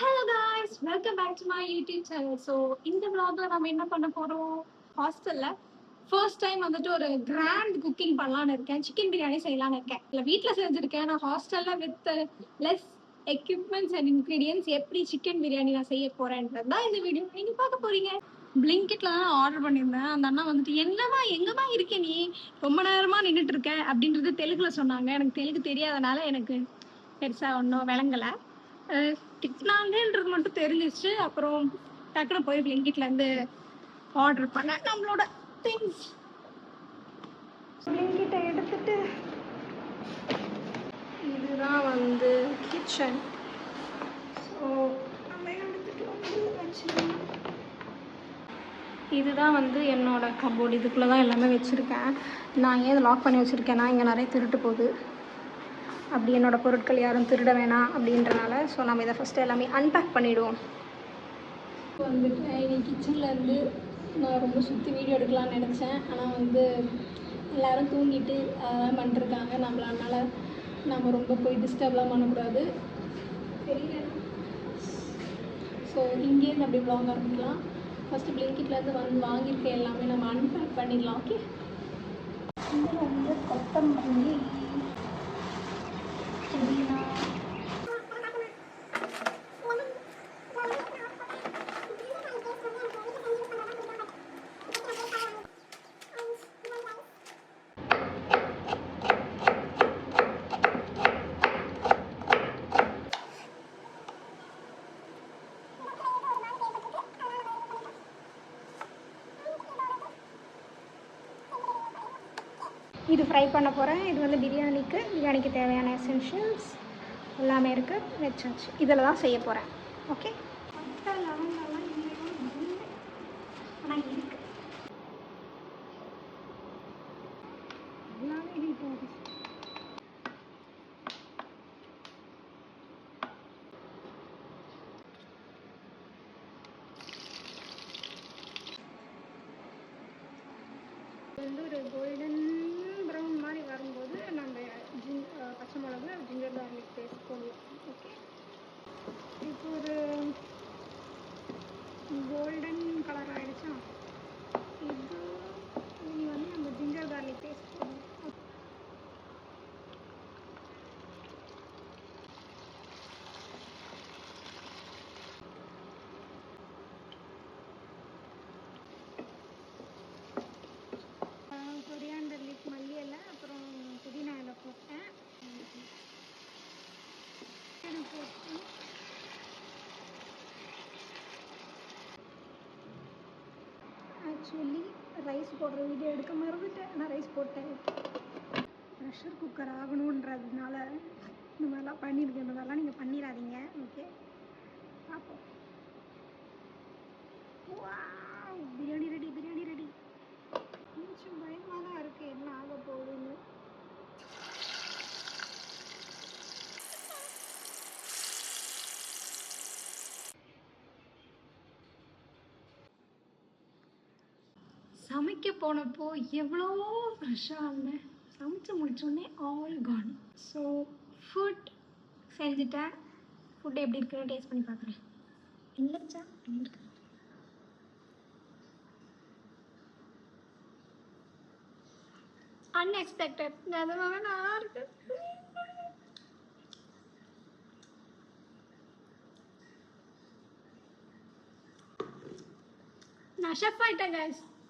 Hello guys, welcome back to my YouTube channel. So இந்த vlogல நம்ம என்ன பண்ண போகிறோம்? ஹாஸ்டலில் ஃபர்ஸ்ட் டைம் வந்துட்டு ஒரு கிராண்ட் குக்கிங் பண்ணலான்னு இருக்கேன். சிக்கன் பிரியாணி செய்யலான்னு இருக்கேன். இல்லை வீட்டில் செஞ்சுருக்கேன். நான் ஹாஸ்டலில் with less equipments and ingredients எப்படி சிக்கன் பிரியாணி நான் செய்ய போகிறேன்றது தான் இந்த வீடியோ நீங்கள் பார்க்க போகிறீங்க. பிளிங்கிட்ல தான் ஆர்டர் பண்ணியிருந்தேன். அந்த அண்ணா வந்துட்டு எங்கம்மா இருக்க நீ ரொம்ப நேரமாக நின்றுட்டு இருக்க அப்படின்றது தெலுங்குல சொன்னாங்க. எனக்கு தெலுங்கு தெரியாதனால எனக்கு பெருசாக ஒன்றும் விளங்கலை. திட்டினாங்கன்றது மட்டும் தெரிஞ்சிச்சு. அப்புறம் டக்குனு போய் பிளிங்கிட்லேருந்து ஆர்டர் பண்ணேன் நம்மளோட திங்ஸ். பிளிங்கிட்டை எடுத்துட்டு இதுதான் வந்து கிச்சன். ஸோ நம்ம எடுத்துட்டு வந்து வச்சுருக்கேன். இதுதான் வந்து என்னோட கபோர்டு. இதுக்குள்ளே தான் எல்லாமே வச்சுருக்கேன். நான் ஏன் லாக் பண்ணி வச்சுருக்கேன்னா இங்கே நிறைய திருட்டு போகுது. அப்படி என்னோடய பொருட்கள் யாரும் திருட வேணாம் அப்படின்றனால. ஸோ நம்ம இதை ஃபஸ்ட்டு எல்லாமே அன்பேக் பண்ணிவிடுவோம். வந்துட்டு இன்னைக்கு கிச்சன்லேருந்து நான் ரொம்ப சுற்றி வீடியோ எடுக்கலான்னு நினச்சேன். ஆனால் வந்து எல்லோரும் தூங்கிட்டு அதெல்லாம் பண்ணிருக்காங்க. அதனால் நம்ம ரொம்ப போய் டிஸ்டர்ப்லாம் பண்ணக்கூடாது. தெரியல. ஸோ இங்கேருந்து அப்படி வ்ளாக் ஆரம்பிக்கலாம். ஃபஸ்ட்டு பிளிங்கிட்லேருந்து வாங்கியிருக்க எல்லாமே நம்ம அன்பேக் பண்ணிடலாம். ஓகே, இதில் வந்து கொத்தமல்லி, புதினா, இது ஃப்ரை பண்ண போகிறேன். இது வந்து பிரியாணிக்கு தேவையான எசென்ஷியல்ஸ் எல்லாமே இருக்குது, வச்சாச்சு. இதில் தான் செய்ய போகிறேன். ஓகே, ஆனால் இருக்கு எல்லாமே ஹீட் ஆகுது. வந்து ஒரு கோல்டன் ப்ரௌன் மாதிரி வரும்போது நம்ம பச்சை மிளகு ஜிஞ்சர் கார்லிக் பேஸ்ட் போடுவோம். ஓகே, இப்போ ஒரு கோல்டன் கலர் ஆகிடுச்சா? இது வந்து நம்ம ஜிஞ்சர் கார்லிக் பேஸ்ட் போடுவோம். கொரியாண்டர் லீஃப், மல்லி இலை, அப்புறம் புதினா இலை போட்டேன். போட்டு ஆக்சுவலி ரைஸ் போடுற வீடியோ எடுக்க மறந்துட்டேன். நான் ரைஸ் போட்டேன். ப்ரெஷர் குக்கர் ஆகணுன்றதுனால இந்த மாதிரிலாம் பண்ணியிருக்கேன். இந்த மாதிரிலாம் நீங்கள் பண்ணிடாதீங்க. ஓகே, பார்ப்போம். பிரியாணி ரெடி. கொஞ்சம் பயமாக தான் இருக்குது என்ன ஆக போகுதுன்னு. சமைக்க போனப்போ எவ்வளோ ஃப்ரெஷ்ஷாக இருந்தேன். சமைச்சு முடிச்சோடனே ஆல் கான். ஸோ ஃபுட் செஞ்சுட்டேன். ஃபுட் எப்படி இருக்குன்னு டேஸ்ட் பண்ணி பார்க்குறேன். இல்லைச்சா இருக்கு. அன்எக்ஸ்பெக்டட், நிஜமாவே நல்லா இருக்கு. நான் ஷெஃப் ஆயிட்டேன் கைஸ்.